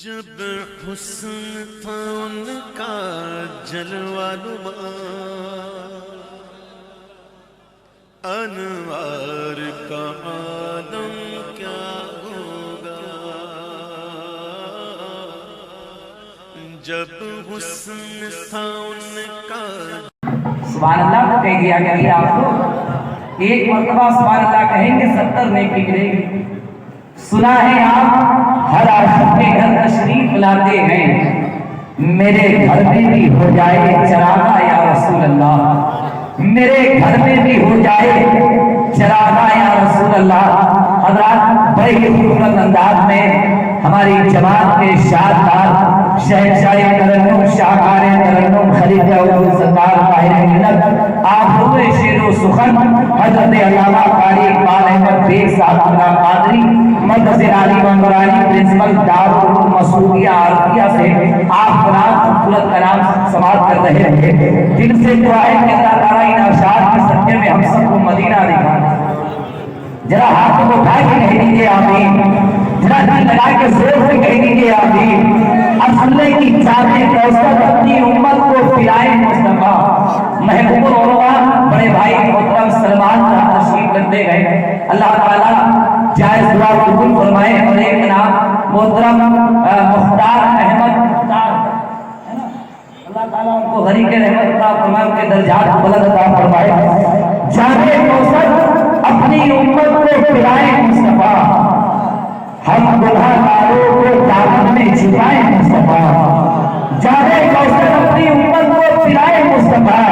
جب حسن تھا ان کا جلوہ نما، انوار کا عالم کیا ہوگا جب حسن تھا ان کا۔ سبحان اللہ تو کہہ دیا کبھی آپ کو ایک مرتبہ سبحان اللہ کہیں گے 70 نیکی ملے گی۔ سنا ہے آپ ہر عاشق کے گھر تشریف لاتے ہیں، میرے گھر میں بھی ہو جائے چراغا یا رسول اللہ، میرے گھر میں بھی ہو جائے چراغا یا رسول اللہ۔ حضرات بڑے ہی خوبصورت انداز میں ہماری جماعت کے شاداب شہنشاہ ترنم شاہکار ترنم خلیفہ حضور سرکار طاہر ملت آپ ہوئے شعر و سخن حضرت علامہ قاری اقبال احمد بیگ صاحب اللہ قادری مدرسہ عالی منورانی پرنسپل دارالعلوم مسعودیہ عارفیہ سے آپ قرآن خوبصورت کلام سماعت کر رہے ہیں۔ دل سے دعا ہے کہ اللہ تعالیٰ ان اشعار کے صدقے میں ہم سب کو مدینہ دکھائے۔ ذرا ہاتھ کو اٹھا کے کہہ دیجیے آمین، ذرا دل لگا کے زور سے کہہ دیجیے آمین۔ اصلے کی چاہتے کوثر اپنی امت کو پلائے مصطفیٰ۔ محبوب العلماء بڑے بھائی محترم سلمان صاحب تشریف رکھتے گئے، اللہ تعالیٰ جائز دعا قبول فرمائے۔ اور ایک نام محترم مختار احمد مختار، اللہ تعالیٰ ان کو غریق رحمت عطا فرمائے، ان کے درجات بلند عطا فرمائے۔ جانے کوثر اپنی امت کو پلائے مصطفیٰ، ہم گنہگاروں کو دامن میں چھپائے مصطفیٰ۔ جانے کوثر اپنی امت کو پلائے مصطفیٰ،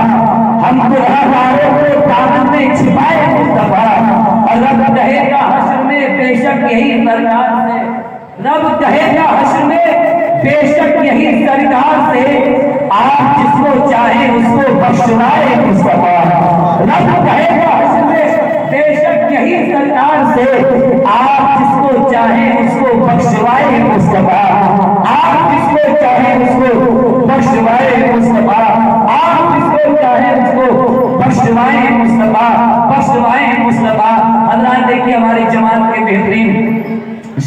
ہم گنہگاروں کو دامن میں چھپائے مصطفیٰ۔ اور رب کہے گا حشر میں بے شک یہی سرکار سے، رب کہے گا حشر میں بے شک یہی سرکار سے، آپ جس کو چاہیں اس کو بخشوائے مصطفیٰ۔ رب کہے گا حشر میں بے شک یہی سرکار سے، آپ جس کو چاہیں اس کو بخشوائے مصطفیٰ۔ آپ جس کو چاہیں اس کو بخشوائے مصطفیٰ، آپ جس کو چاہیں اس کو بخشوائے مصطفیٰ، بخشوائے مصطفیٰ۔ حضرات دیکھیے ہماری جماعت کے بہترین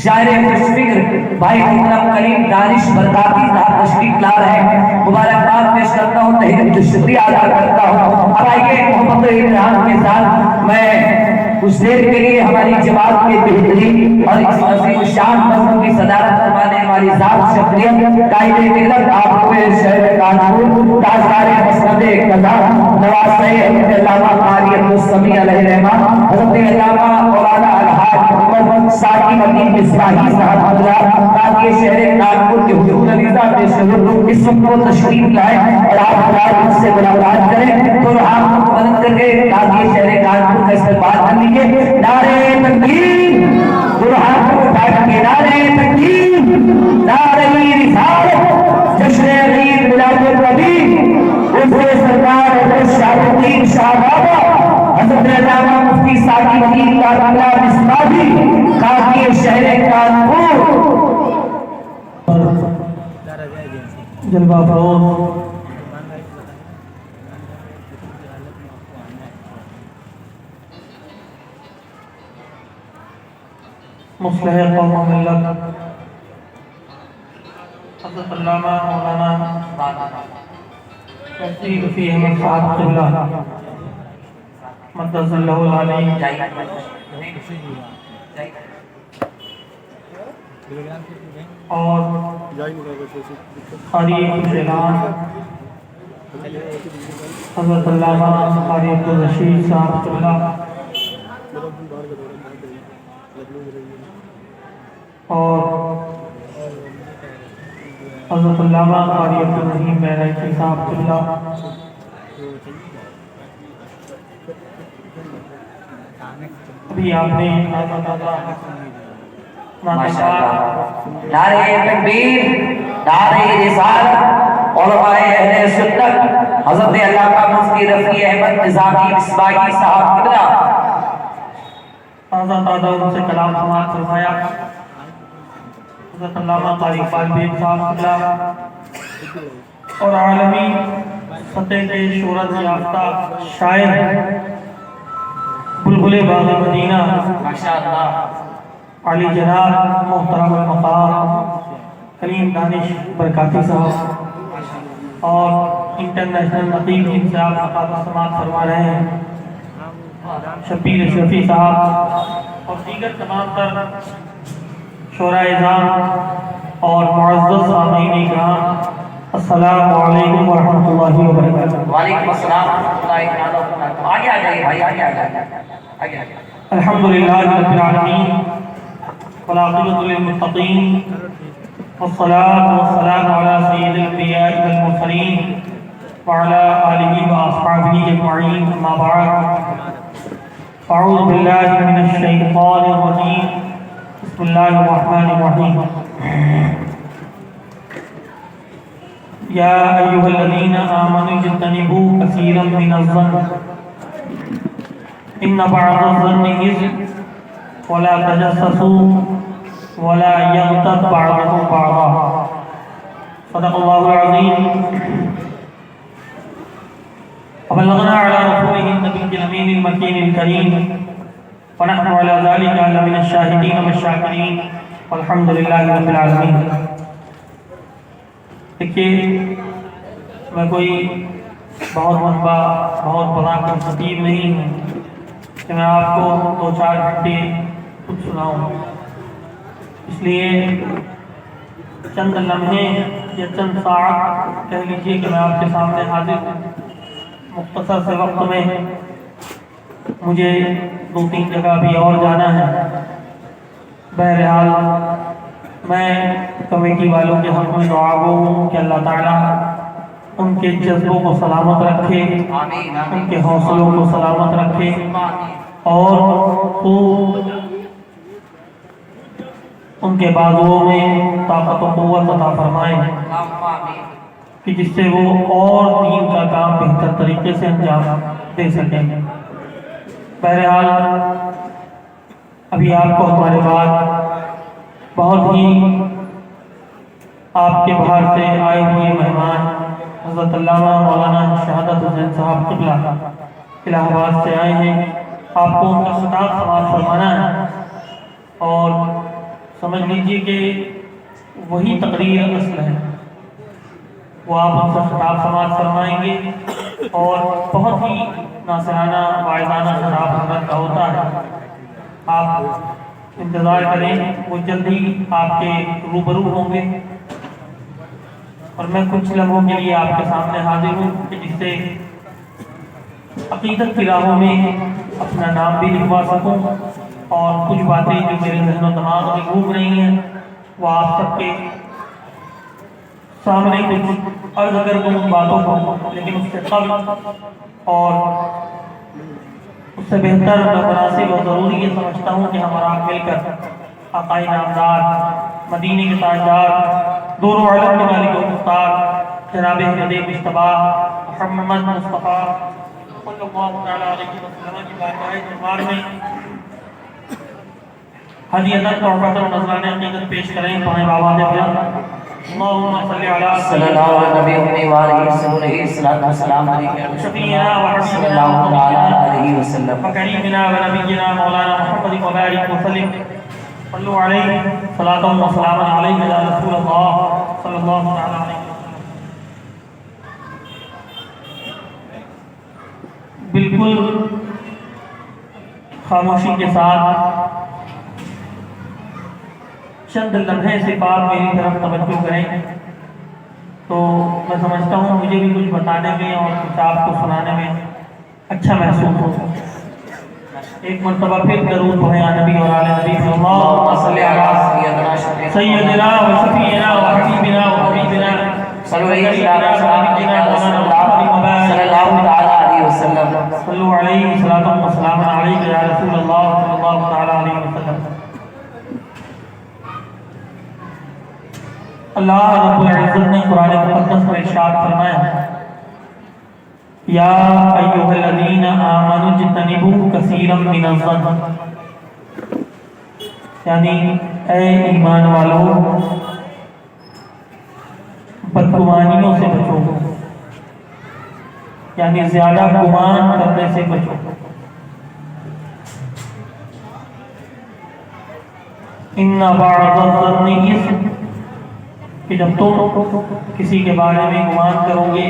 شاعر خوش فکر بھائی محترم کریم دانش برکاتی صاحب تشریف لا رہے ہیں، مبارکباد پیش کرتا ہوں، تہہ دل سے شکریہ ادا کرتا ہوں۔ اب آئیے محبت و احترام کے ساتھ میں کچھ دیر کے لیے ہماری جماعت کے بہترین اور اس عظیم الشان مضمون کی صدارت فرمانے والی ذات شخصیت قائد ملت آپ کو شہر کانپور تاجدار مسند قضا نواسہ حضرت علامہ قاری عبدالسمیع علیہ رحمہ حضرت علامہ مولانا الحاج محمد ساقی مدین مصباحی صاحب حضرات تاکہ شہر کانپور کے حضور علیزہ پیش حضور اس وقت کو تشریف لائیں اور آپ حضرات ان سے ملاقات کریں تو آپ کو مدد کر کے تاکہ شہر کانپور کا استقبال کر لیجیے۔ نعرہ تکبیر، برہان کو اٹھا کے نعرہ تکبیر، نعرہ رسالت، جشن عید میلاد النبی، حضور سرکار حضرت شاہ الدین شاہ بابا حضرت علامہ مفتی ساقی مدین کارملا مصباحی قاضی شہر کانپور جلوہ فروز مصلح قوم و ملت حضرت علامہ مولانا مفتی رفیع احمد صاحب قبلہ مدد اللہ علیہ اور قاری خوشیلان حضرت علامہ قاری عبدالرشید صاحب قبلہ اور حضرت علامہ قاری عبدالرحیم بہرائچی صاحب قبلہ ابھی آپ نے نعرہ تکبیر، نعرہ رسالت، علماء اہل سنت حضرت علامہ مفتی رفیع احمد نظامی مصباحی صاحب قبلہ تازہ ان سے کلام سماعت فرمایا۔ حضرت علامہ قاری اقبال بیگ صاحب قبلہ اور عالمی سطح کے شہرت یافتہ شاعر بلبل باغ مدینہ ماشاءاللہ علی جناب محترم المقام کلیم دانش برکاتی صاحب اور انٹرنیشنل نقیب جن سے آپ مقابلہ سماعت فرما رہے ہیں شبیر اشرفی صاحب اور دیگر تمام تر شورا اعظام اور معزز سامعین اکرام، السلام علیکم ورحمۃ اللہ وبرکاتہ۔ وعلیکم السلام ورحمۃ اللہ وبرکاتہ۔ آگے آ جائیے بھائی، آگے آ جائیے۔ الحمدللہ رب العالمین والعاقبۃ للمتقین والصلاة والسلام علی سید الانبیاء والمرسلین وعلی آلہ واصحابہ اجمعین، اما بعد، اعوذ باللہ من الشیطان الرجیم، بسم اللہ الرحمن الرحیم۔ یا ایھا الذین آمنوا اجتنبوا کثیرا من الظن ان بعض الظن اثم ولا تجسسوا ولا یغتب بعضکم بعضا، صدق اللہ العظیم۔ وبلغنا على رسوله النبي الأمين المكين الكريم ونحن على ذلك لمن الشاهدين والشاكرين والحمد لله رب العالمين۔ دیکھیے، میں کوئی بہت لمبا بہت بڑا خطیب نہیں ہوں کہ میں آپ کو 2-4 گھنٹے کچھ سناؤں، اس لیے چند لمحے یا چند ساعت کہہ لیجیے کہ میں آپ کے سامنے حاضر ہوں۔ مختصر سے وقت میں مجھے 2-3 جگہ بھی اور جانا ہے۔ بہرحال میں کمیٹی والوں کے حق میں دعا گو ہوں کہ اللہ تعالیٰ ان کے جذبوں کو سلامت رکھے، ان کے حوصلوں کو سلامت رکھے اور خوب ان کے بازوؤں میں طاقت و قوت عطا فرمائے کہ جس سے وہ اور دین کا کام بہتر طریقے سے انجام دے سکیں۔ بہرحال ابھی آپ کو ہمارے بعد بہت ہی آپ کے باہر سے آئے ہوئے مہمان حضرت علامہ مولانا شہادت حسین صاحب قبلہ الہ آباد سے آئے ہیں۔ آپ کو ان کا خطاب سماعت فرمانا ہے اور سمجھ لیجیے کہ وہی تقریر اصل ہے، وہ آپ ان سے خطاب سماعت فرمائیں گے اور بہت ہی ناصحانہ واعظانہ خطاب حضرت کا ہوتا ہے۔ آپ انتظار کریں، وہ جلد ہی آپ کے روبرو ہوں گے اور میں کچھ لمحوں کے لیے آپ کے سامنے حاضر ہوں کہ جس سے عقیدت کی راہوں میں اپنا نام بھی لکھوا سکوں اور کچھ باتیں جو میرے ذہن و دماغ میں گھوم رہی ہیں وہ آپ سب کے سامنے کچھ عرض کر دوں ان باتوں کو، لیکن اس سے قبل اور اس سے بہتر میں مناسب اور ضروری یہ سمجھتا ہوں کہ ہم اور آپ مل کر آقا نامدار، مدینے کے تاجدار، دور و علم کے مالک و مختار جناب احمد مصطفیٰ محمد مصطفیٰ صلی اللہ تعالیٰ علیہ وسلم کی بارگاہ دربار میں ہدیۃ تحفۃ و نذرانہ عقیدت پیش کریں۔ پائیں بابا دے اللہم صلی صلی اللہ علیہ وسلم شفیعنا و صلی اللہ علیہ وسلم وکریمنا و نبینا مولانا محمد وبارک وسلم صلو علیہ صلاۃ و سلام علیہ یا رسول اللہ صلی اللہ علیہ وسلم۔ بالکل خاموشی کے ساتھ چند لمحے سے بعد میری طرف توجہ کریں تو میں سمجھتا ہوں مجھے بھی کچھ بتانے میں اور کچھ آپ کو سنانے میں اچھا محسوس ہو۔ ایک مرتبہ پھر درود پڑھیں نبی اور آل نبی صلی اللہ صلی علیہ سیدنا و شفیعنا و حبیبنا و حبیبنا صلی اللہ علیہ وسلم صلو علیہ صلاۃ و سلام علیہ یا رسول اللہ صلی اللہ تعالیٰ علیہ وسلم۔ اللہ رب العزت نے قرآن مقدس میں ارشاد فرمایا ہے یا ایھا الذین آمنوا اجتنبوا کثیرا من الظن، یعنی اے ایمان والو بدگمانیوں سے بچو، یعنی زیادہ گمان کرنے سے بچو۔ ان بعض الظن اثم کہ جب تم کسی کے بارے میں گمان کرو گے،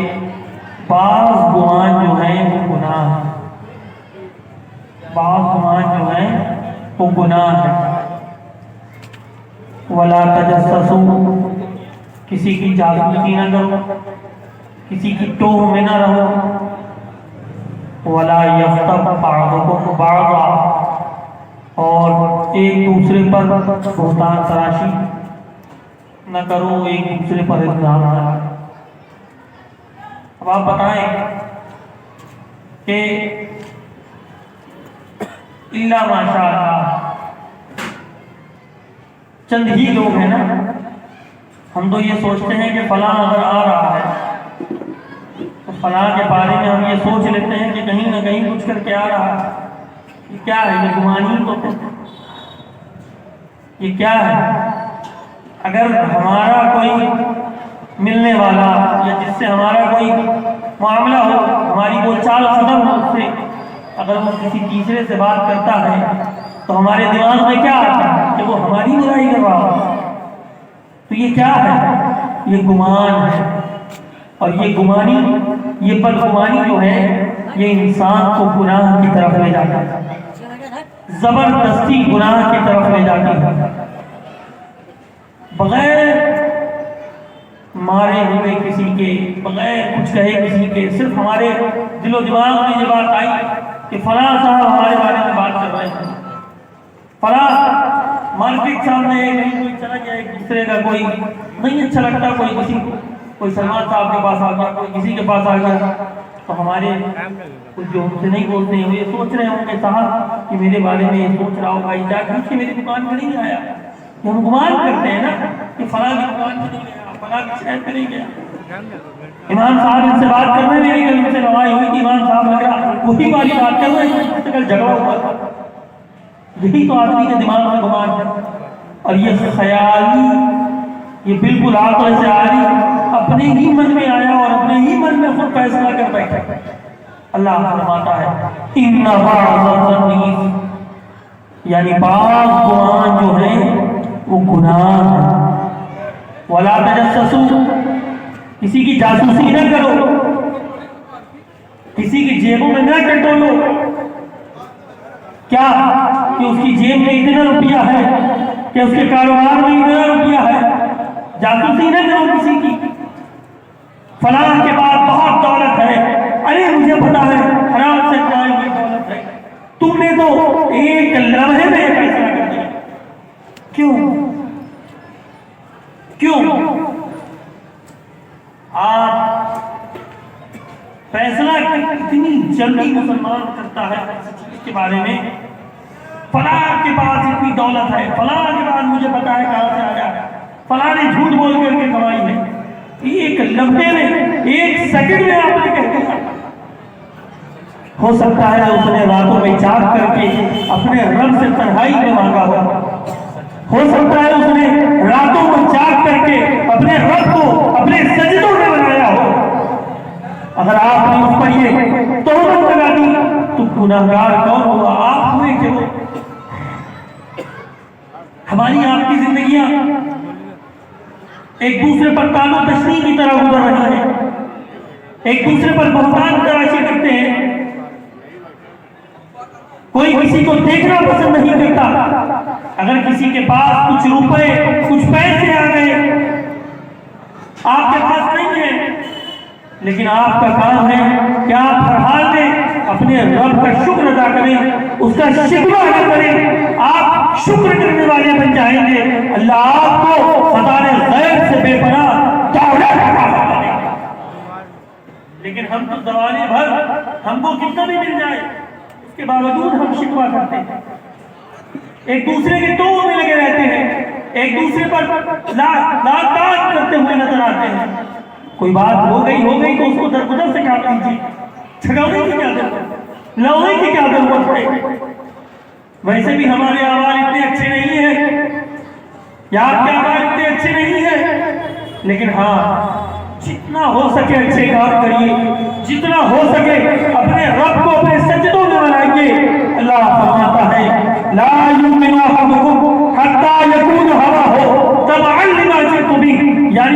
بعض گمان جو ہیں وہ گناہ ہے، بعض گمان جو ہیں وہ گناہ ہے۔ وَلَا تَجَسَّسُوا، کسی کی جاسوسی نہ کرو، کسی کی ٹوہ میں نہ رہو۔ وَلَا يَغْتَبْ بَعْضُكُمْ بَعْضًا، اور ایک دوسرے پر بہتان تراشی نہ کرو، ایک دوسرے پر الزام نہ لگاؤ۔ اب آپ بتائیں کہ الا ماشاء اللہ چند ہی لوگ ہیں نا، ہم تو یہ سوچتے ہیں کہ فلاں اگر آ رہا ہے تو فلاں کے بارے میں ہم یہ سوچ لیتے ہیں کہ کہیں نہ کہیں کچھ کر کے آ رہا ہے۔ یہ کیا ہے؟ یہ گمانی تو یہ کیا ہے؟ اگر ہمارا کوئی ملنے والا یا جس سے ہمارا کوئی معاملہ ہو، ہماری بول چال ختم ہو اس سے، اگر وہ کسی تیسرے سے بات کرتا ہے تو ہمارے دماغ میں کیا آتا ہے کہ وہ ہماری برائی کر رہا ہو؟ تو یہ کیا ہے؟ یہ گمان ہے، اور یہ گمانی، یہ بدگمانی جو ہے یہ انسان کو گناہ کی طرف لے جاتا ہے، زبردستی گناہ کی طرف لے جاتی ہے۔ بغیر مارے ہوئے کسی کے، بغیر کچھ کہے کسی کے، صرف ہمارے دل و دماغ میں یہ بات آئی کہ فلاں صاحب ہمارے بارے میں بات کر رہے ہیں، فلاں مارکیٹ سامنے کہیں کوئی چلا گیا، ایک دوسرے کا کوئی نہیں اچھا لگتا، کوئی کسی کو، کوئی سلمان صاحب کے پاس آ گیا، کوئی کسی کے پاس آ گیا، تو ہمارے کچھ جو ہم سے نہیں بولتے ہیں وہ یہ سوچ رہے ہوں گے صاحب کہ میرے بارے میں یہ سوچ رہا ہو، بھائی جا کے میری دکان میں نہیں آیا۔ کہ ہم گمان کرتے ہیں نا کہ فلاں کی دکان میں نہیں گیا، فلاں کی شہر میں نہیں گیا۔ امام صاحب ان سے بات کرنے میں نہیں، ان سے روائی ہوئی کہ امام صاحب لگ رہا وہی والی بات کر رہے ہیں، کل جھگڑا ہوا تھا۔ یہی تو آدمی کے دماغ میں گمان ہے، اور یہ خیالی، یہ بالکل عقل سے عاری اپنے ہی من میں آیا اور اپنے ہی من میں خود فیصلہ کر بیٹھا۔ اللہ فرماتا ہے ان بعض الظن، یعنی بعض گمان جو ہیں وہ گناہ ہے۔ ولا تجسسوا، کسی کی جاسوسی نہ کرو، کسی کی جیبوں میں نہ ٹٹولو۔ کیا کہ اس کی جیب میں اتنا روپیہ ہے، کہ اس کے کاروبار میں اتنا روپیہ ہے؟ جاسوسی نہ کرو کسی کی۔ فلاں کے بعد بہت دولت ہے، ارے مجھے پتا ہے حرام سے کمائی ہوئی دولت ہے، تم نے تو ایک لمحے میں فیصلہ کر دیا۔ کیوں آپ فیصلہ اتنی جلدی مسلمان کرتا ہے اس کے بارے میں؟ فلاں کے پاس اتنی دولت ہے، فلاں کے بعد مجھے پتا ہے کہاں سے آیا، فلاں نے جھوٹ بول کر کے کمائی ہے۔ ایک لمحے میں، ایک سیکنڈ میں آپ نے کہہ دیا۔ ہو سکتا ہے اس نے راتوں میں جاگ کر کے اپنے رب سے تنہائی میں مانگا ہو سکتا ہے اس نے راتوں میں جاگ کر کے اپنے رب کو اپنے سجدوں میں بنایا ہو۔ اگر آپ نے اس پر یہ تہمت لگا دی تو گناہگار کون ہوا؟ آپ ہوئے کہ وہ؟ ہماری آپ کی زندگیاں ایک دوسرے پر تالو تشریح کی طرح گزر رہی ہیں، ایک دوسرے پر بہتان تراشی کرتے ہیں، کوئی کسی کو دیکھنا پسند نہیں کرتا۔ اگر کسی کے پاس کچھ روپے، کچھ پیسے آ گئے، آپ کے پاس نہیں ہے، لیکن آپ کا کام ہے کہ آپ ہر حال میں اپنے رب کا شکر ادا کریں، اس کا شکر ادا کریں، آپ شکر کرنے والے بن جائیں گے، اللہ آپ کو خزانہ غیب سے بے پناہ دولت عطا فرمائے گا۔ لیکن ہم تو زمانے بھر ہم کو کتنا بھی مل جائے اس کے باوجود ہم شکوہ کرتے ہیں، ایک دوسرے کے توڑ میں لگے رہتے ہیں، ایک دوسرے پر لات کرتے ہوئے نظر آتے ہیں۔ کوئی بات ہو گئی تو اس کو درگزر سے کاٹ لیجیے، چھگانے کی کیا ضرورت، لونے کی کیا ضرورت ہے؟ ویسے بھی ہمارے اعمال اتنے اچھے نہیں ہیں، یا آپ کے اعمال اتنے اچھے نہیں ہیں، لیکن ہاں جتنا ہو سکے اچھے کام کریے، جتنا ہو سکے اپنے رب کو اپنے سجدوں میں بنائیے۔ اللہ فرماتا ہے لا یؤمن احدکم حتی یکون ہواہ تبعا لما جئت بہ، یعنی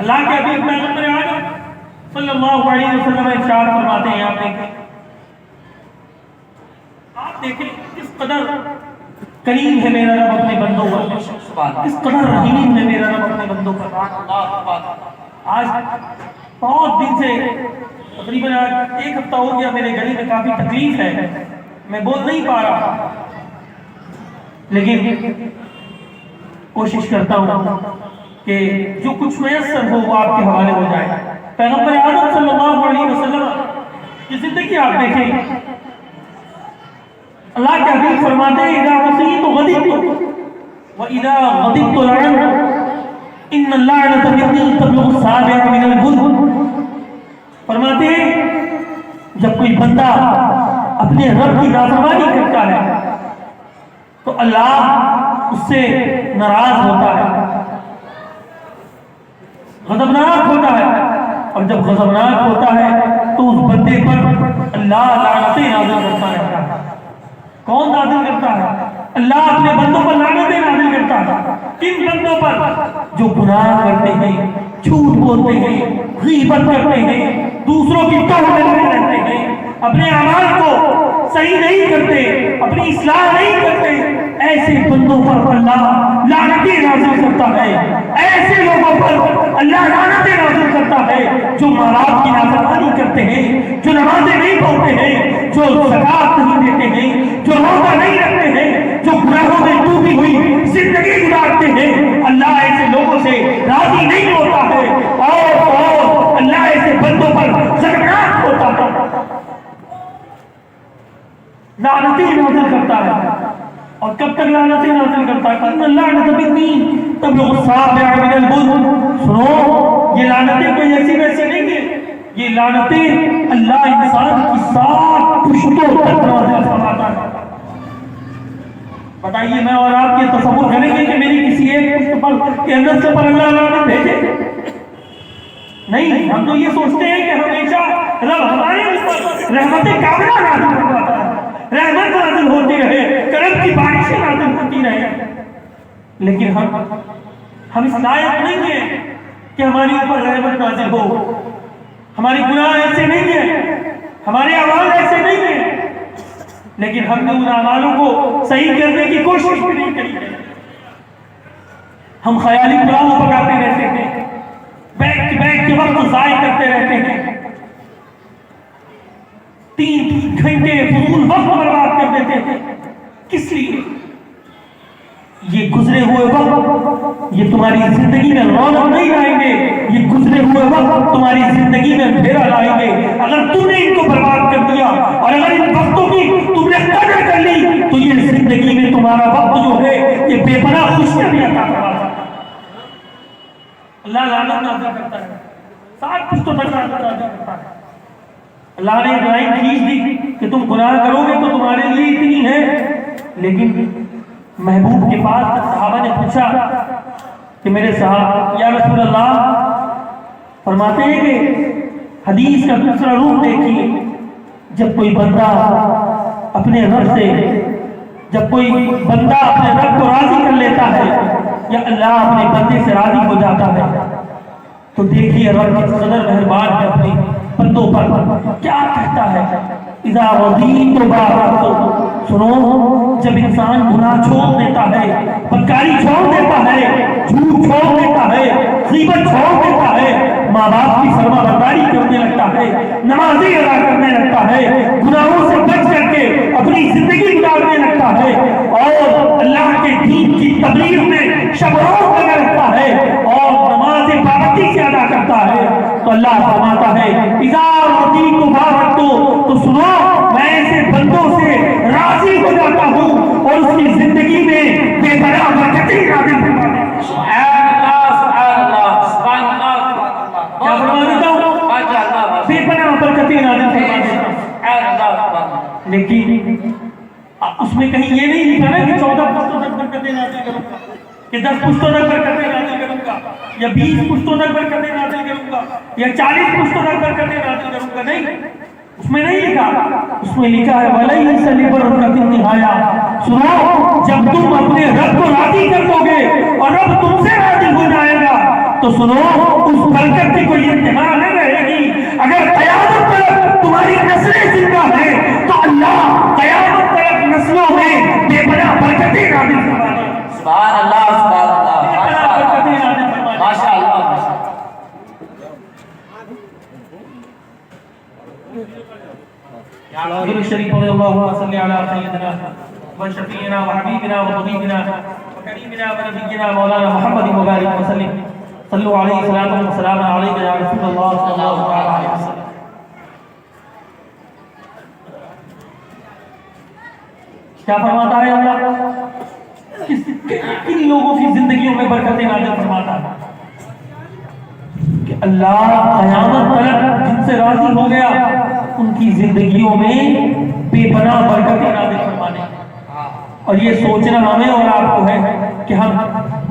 اللہ کے حبیب پیغمبر اعظم صلی اللہ علیہ وسلم ارشاد فرماتے ہیں، آپ دیکھیں کس قدر کریم ہے میرا رب اپنے بندوں پر، کس قدر رحیم ہے میرا رب اپنے بندوں پر۔ آج بہت دن سے تقریباً 1 ہفتہ ہو گیا میرے گلے میں کافی تکلیف ہے، میں بول نہیں پا رہا، لیکن کوشش کرتا ہوں کہ جو کچھ میسر ہو وہ آپ کے حوالے ہو جائے۔ پیغمبر اعظم صلی اللہ علیہ وسلم کی زندگی آپ دیکھیں، اللہ کے حبیب فرماتے ہیں اذا عصیت غضبت واذا غضبت لعنت ان اللعنۃ منی تبلغ السابع من البدن۔ فرماتے ہیں جب کوئی بندہ اپنے رب کی نافرمانی کرتا ہے تو اللہ اس سے ناراض ہوتا ہے، غضبناک ہوتا ہے، اور جب غضبناک ہوتا ہے تو اس بندے پر اللہ لعنتیں نازل کرتا ہے۔ کون نازل کرتا ہے؟ اللہ اپنے بندوں پر لعنتیں نازل کرتا ہے۔ کن بندوں پر؟ جو گناہ کرتے ہیں، جھوٹ بولتے ہیں، غیبت کرتے ہیں، دوسروں کی توہین میں رہتے ہیں، اپنے اعمال کو صحیح نہیں کرتے، اپنی اصلاح نہیں کرتے، ایسے بندوں پر اللہ لعنتیں نازل کرتا ہے۔ ایسے لوگوں پر اللہ لعنتیں نازل کرتا ہے جو ماں باپ کی نافرمانی کرتے ہیں، جو نمازیں نہیں پڑھتے ہیں، جو زکات نہیں دیتے ہیں، جو روزہ نہیں رکھتے ہیں، جو گناہوں میں ڈوبی ہوئی زندگی گزارتے ہیں۔ اللہ ایسے لوگوں سے راضی نہیں ہوتا ہے، اور اللہ ایسے بندوں پر غضبناک ہوتا ہے، لعنتیں نازل کرتا ہے۔ اور کب تک لعنتیں نازل کرتا ہے؟ ان اللعنۃ منی تبلغ السابع من البدن۔ سنو، یہ لعنتیں کوئی ایسی ویسی نہیں ہیں، یہ لعنتیں اللہ انسان کی 7 پشتوں تک نازل فرماتا ہے۔ بتائیے میں اور آپ یہ تصور کریں گے کہ میری کسی ایک پشت پر کے اندر سے پر اللہ لعنت بھیجے؟ نہیں، ہم تو یہ سوچتے ہیں کہ ہمیشہ رب ہمارے اوپر رحمت کاملہ نازل فرماتا ہے، رحمت نازل ہوتی رہے، کرم کی بارشیں نازل ہوتی رہے، لیکن ہم اس لائق نہیں ہیں کہ ہماری اوپر رحمت نازل ہو۔ ہماری گناہ ایسے نہیں ہیں، ہمارے اعمال ایسے نہیں ہیں، لیکن ہم نے ان اعمالوں کو صحیح کرنے کی کوشش بھی نہیں کری ہے۔ ہم خیالی پلاؤ پکاتے رہتے ہیں، بیٹھ کے وقت ضائع کرتے رہتے ہیں، 3 گھنٹے فضول وقت برباد کر دیتے ہیں۔ کس لیے؟ یہ گزرے ہوئے وقت یہ تمہاری زندگی میں رونق نہیں لائیں گے، یہ گزرے ہوئے وقت تمہاری زندگی میں پھیرا لائیں گے۔ اگر تم نے ان کو برباد کر دیا اور اگر ان وقتوں کی تم نے قدر کر لی تو یہ زندگی میں تمہارا وقت جو ہے یہ بے پناہ خوشیاں بھی عطا کرے گا۔ اللہ لعنت نازل کرتا ہے، 7 پشتوں تک لعنت نازل کرتا ہے۔ اللہ نے لائن کھینچ دی کہ تم گناہ کرو گے تو تمہارے لیے اتنی ہے، لیکن محبوب کے پاس صحابہ نے پوچھا کہ میرے صاحب یا رسول اللہ، فرماتے ہیں کہ حدیث کا دوسرا روپ دیکھیے، جب کوئی بندہ اپنے رب سے جب کوئی بندہ اپنے رب کو راضی کر لیتا ہے یا اللہ اپنے بندے سے راضی ہو جاتا ہے تو دیکھیے رب کس قدر مہربان ہے اپنے بندوں پر، کیا کہتا ہے اذا رضیت بارکت۔ سنو، جب انسان گناہ چھوڑ دیتا ہے، بدکاری چھوڑ دیتا ہے، جھوٹ چھوڑ دیتا ہے، غیبت چھوڑ دیتا ہے، ماں باپ کی فرما برداری کرنے لگتا ہے، نمازیں ادا کرنے لگتا ہے، گناہوں سے بچ کر کے اپنی زندگی گزارنے لگتا ہے اور اللہ کے دین کی تبلیغ میں شب روز لگا رہتا ہے اور نمازیں پابندی سے ادا کرتا ہے تو اللہ فرماتا ہے اذا رضیت بارکت، تو سنو میں ایسے بندوں سے راضی ہو جاتا ہوں اور اس کی زندگی میں بے پناہ برکتیں نازل فرماتا ہوں۔ سبحان اللہ، سبحان اللہ، سبحان اللہ، کیا فرما دیتا ہوں؟ بے پناہ برکتیں نازل فرما دیتا ہوں۔ لیکن اس میں کہیں یہ نہیں لکھا نا کہ 14 پشتوں تک برکتیں نازل کروں گا، کہ 10 پشتوں تک برکتیں نازل کروں گا، یا 20 پشتوں تک برکتیں نازل کروں گا، یا 40 پشتوں تک برکتیں نازل کروں گا۔ نہیں، اس میں نہیں لکھا، اس میں لکھا ہے وَلَيْسَ لِبَرْكَةٍ نِّهَایَةٌ۔ سنو، جب تم اپنے رب کو راضی کر دو گے اور رب تم سے راضی ہو جائے گا تو سنو اس برکت کی کوئی انتہا نہ رہے گی. اگر قیامت تک تمہاری نسلیں زندہ ہیں تو اللہ قیامت تک نسلوں میں بے پناہ برکتیں نازل فرما دے. سبحان اللہ سبحان اللہ بے پناہ برکتیں نازل فرما دے. ماشاء اللہ ماشاء اللہ. درود شریف پڑھیں. اللهم صل على سيدنا وشفيعنا وحبيبنا وطبيبنا وكريمنا ونبينا مولانا محمد وبارك وسلم. صلوا عليه صلاة وسلام عليك يا رسول الله صلى الله عليه وسلم. کیا فرماتا ہے اللہ؟ کن لوگوں کی زندگیوں میں برکتیں نازل فرماتا ہے کہ اللہ قیامت تک جن سے راضی ہو گیا ان کی زندگیوں میں بے پناہ برکتیں نازل فرمانے. اور یہ سوچنا ہمیں اور آپ کو ہے کہ ہم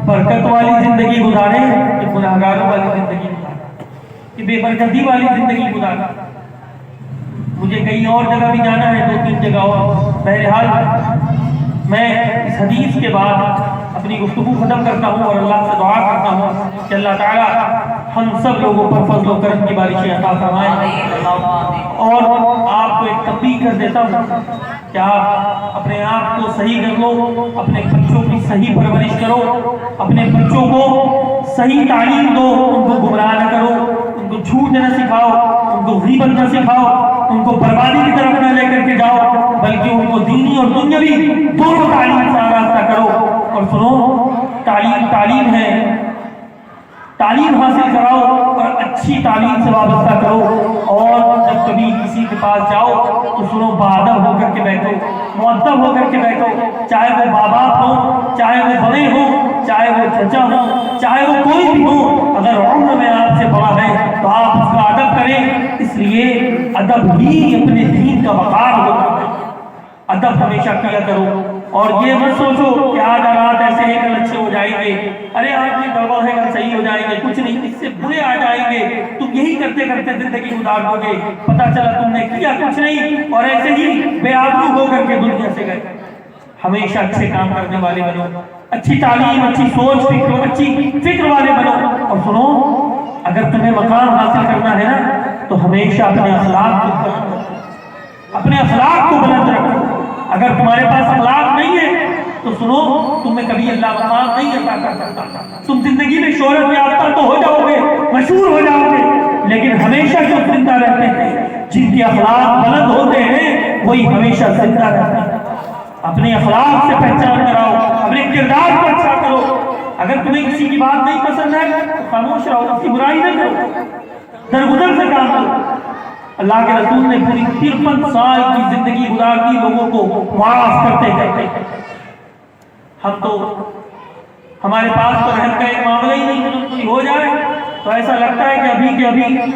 برکت والی زندگی گزاریں کہ گناہگاروں والی زندگی گزاریں کہ بے برکتی والی زندگی گزاریں. مجھے کہیں اور جگہ بھی جانا ہے, 2-3 جگہ اور. بہرحال میں اس حدیث کے بعد اپنی گفتگو ختم کرتا ہوں اور اللہ سے دعا کرتا ہوں کہ اللہ تعالیٰ ہم سب لوگوں پر فضل و کرم کی بارشیں عطا فرمائے. اور آپ کو ایک تنبیہ کر دیتا ہوں کہ آپ اپنے آپ کو صحیح کر لو, اپنے بچوں کی صحیح پرورش کرو, اپنے بچوں کو صحیح تعلیم دو, ان کو گمراہ نہ کرو, ان کو جھوٹ نہ سکھاؤ, ان کو غیبت نہ سکھاؤ, ان کو بربادی کی طرف نہ لے کر کے جاؤ, بلکہ ان کو دینی اور دنیاوی دونوں تعلیم سے آراستہ کرو. اور سنو, تعلیم ہے, تعلیم حاصل کراؤ اور اچھی تعلیم سے وابستہ کرو. اور جب کبھی کسی کے پاس جاؤ تو سنو, باادب ہو کر کے بیٹھو, مؤدب ہو کر کے بیٹھو, چاہے وہ ماں باپ ہو, چاہے وہ بڑے ہو, چاہے وہ چچا ہو, چاہے وہ کوئی بھی ہو. اگر عمر میں آپ سے بڑا ہے تو آپ اس کا ادب کریں, اس لیے ادب ہی اپنے دین کا وقار ہوتا ہے. ادب ہمیشہ کیا کرو. اور یہ مت سوچو کہ آج حالات ایسے ہیں کل اچھے ہو جائیں گے, ارے آج یہ گڑبڑ ہے کل صحیح ہو جائیں گے. کچھ نہیں, اس سے برے آ جائیں گے. تم یہی کرتے کرتے زندگی گزار دو گے, پتہ چلا تم نے کیا کچھ نہیں اور ایسے ہی بے آبرو ہو کر کے دنیا سے گئے. ہمیشہ اچھے کام کرنے والے بنو, اچھی تعلیم, اچھی سوچ, اچھی فکر والے بنو. اور سنو, اگر تمہیں مقام حاصل کرنا ہے نا تو ہمیشہ اپنے اخلاق کو بلند رکھو, اپنے اخلاق کو بلند رکھو. اگر تمہارے پاس اخلاق نہیں ہے تو سنو, تمہیں کبھی اللہ مقام نہیں عطا کر سکتا. تم زندگی میں شہرت یافتہ تو ہو جاؤ گے, مشہور ہو جاؤ گے, لیکن ہمیشہ جو زندہ رہتے ہیں, جن کے اخلاق بلند ہوتے ہیں, وہی ہمیشہ زندہ رہتے ہیں. اپنے اخلاق سے پہچان کراؤ, اپنے کردار کو اچھا کرو. اگر تمہیں کسی کی بات نہیں پسند ہے تو خاموش رہو, اس کی برائی نہ کرو, درگزر سے کام کرو. اللہ کے رسول نے پوری 53 سال کی زندگی گزار دی لوگوں کو معاف کرتے کرتے. ہم تو ہمارے پاس تو رحم کا ایک معاملہ ہی نہیں, ہے کوئی ہو جائے تو ایسا لگتا ہے کہ ابھی کے ابھی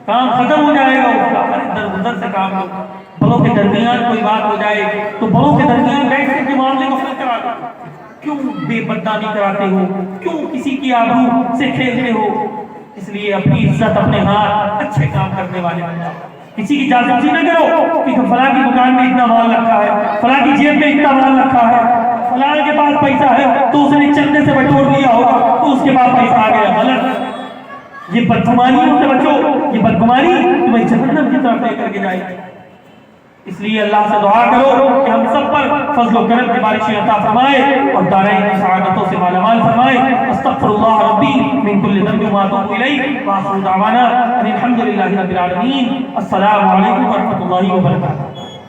کام ختم ہو جائے گا اس کا. درگزر سے کام کرو. بڑوں کے درمیان کوئی بات ہو جائے تو بڑوں کے درمیان بیٹھ کر کے معاملے کو حل کرا دو. کیوں بے بدنامی کراتے ہو, کیوں کسی کی آبرو سے کھیلتے ہو؟ اس لیے اپنی عزت اپنے ہاتھ, اچھے کام کرنے والے بن جاؤ. کسی کی جاسوسی نہ کرو کہ فلاں کی دکان میں اتنا مال رکھا ہے, فلاں کی جیب میں اتنا مال رکھا ہے, فلاں کے پاس پیسہ ہے تو اس نے چندے سے بٹور لیا ہوگا تو اس کے پاس پیسہ آ گیا. غلط. یہ بدگمانیوں سے بچو, یہ بدگمانی تمہیں جہنم کی طرف لے کر کے جائے گی. اس لیے اللہ سے دعا کرو کہ ہم سب پر فضل و کرم کی بارشیں عطا فرمائے اور دارین کی سعادتوں سے مالا مال فرمائے. استغفر اللہ ربی من کل ذنب واتوب الیہ وآخر دعوانا ان الحمد للہ رب العالمین. السلام علیکم ورحمۃ اللہ وبرکاتہ.